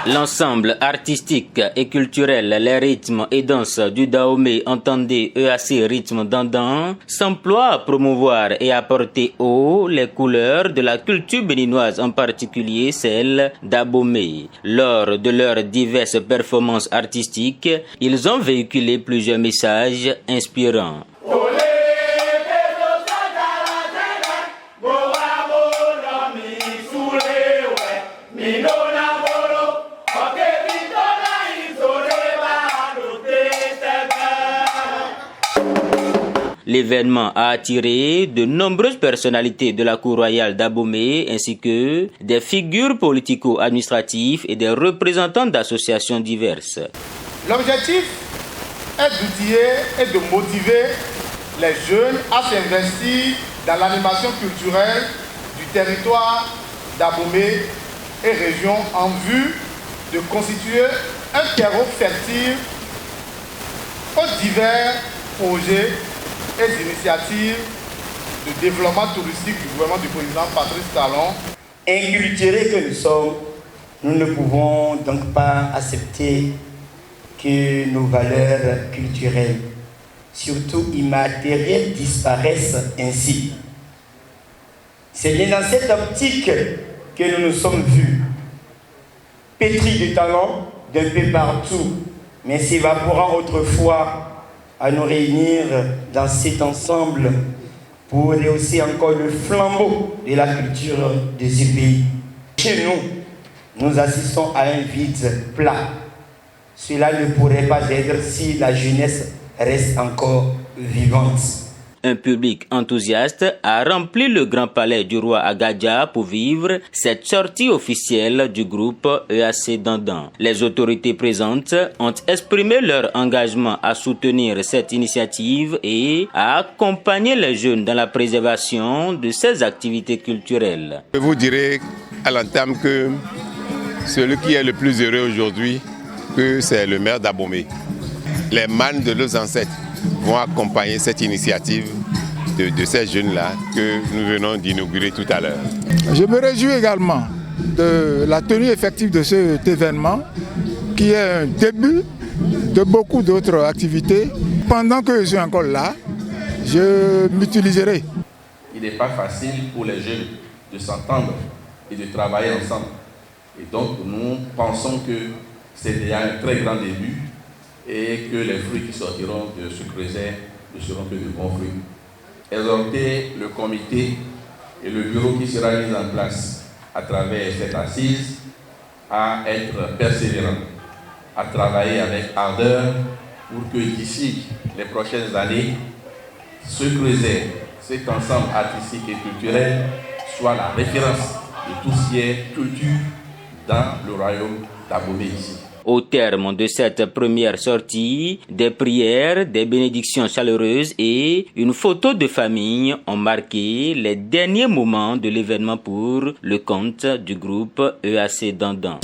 L'ensemble artistique et culturel Les rythmes et danses du Dahomey, entendez EAC Rythme Dandan, s'emploie à promouvoir et à porter haut les couleurs de la culture béninoise, en particulier celle d'Abomey. Lors de leurs diverses performances artistiques, ils ont véhiculé plusieurs messages inspirants. L'événement a attiré de nombreuses personnalités de la cour royale d'Abomey ainsi que des figures politico-administratives et des représentants d'associations diverses. L'objectif est d'outiller et de motiver les jeunes à s'investir dans l'animation culturelle du territoire d'Abomey et région en vue de constituer un terreau fertile aux divers projets et initiatives de développement touristique du gouvernement du président Patrice Talon. Inculturés que nous sommes, nous ne pouvons donc pas accepter que nos valeurs culturelles, surtout immatérielles, disparaissent ainsi. C'est bien dans cette optique que nous nous sommes vus, pétris de talents d'un peu partout, mais s'évaporant autrefois à nous réunir dans cet ensemble pour rehausser encore le flambeau de la culture de ce pays. Chez nous, nous assistons à un vide plat. Cela ne pourrait pas être si la jeunesse reste encore vivante. Un public enthousiaste a rempli le Grand Palais du Roi à Gadja pour vivre cette sortie officielle du groupe EAC Dandan. Les autorités présentes ont exprimé leur engagement à soutenir cette initiative et à accompagner les jeunes dans la préservation de ces activités culturelles. Je vous dirai à l'entame que celui qui est le plus heureux aujourd'hui, c'est le maire d'Abomey. Les mânes de leurs ancêtres vont accompagner cette initiative de ces jeunes-là que nous venons d'inaugurer tout à l'heure. Je me réjouis également de la tenue effective de cet événement qui est un début de beaucoup d'autres activités. Pendant que je suis encore là, je m'utiliserai. Il n'est pas facile pour les jeunes de s'entendre et de travailler ensemble. Et donc nous pensons que c'est déjà un très grand début et que les fruits qui sortiront de ce creuset ne seront que de bons fruits. Exhorter le comité et le bureau qui sera mis en place à travers cette assise à être persévérant, à travailler avec ardeur pour que d'ici les prochaines années, ce creuset, cet ensemble artistique et culturel soit la référence de tout ce qui est culture dans le royaume d'Abomey ici. Au terme de cette première sortie, des prières, des bénédictions chaleureuses et une photo de famille ont marqué les derniers moments de l'événement pour le compte du groupe EAC Dandan.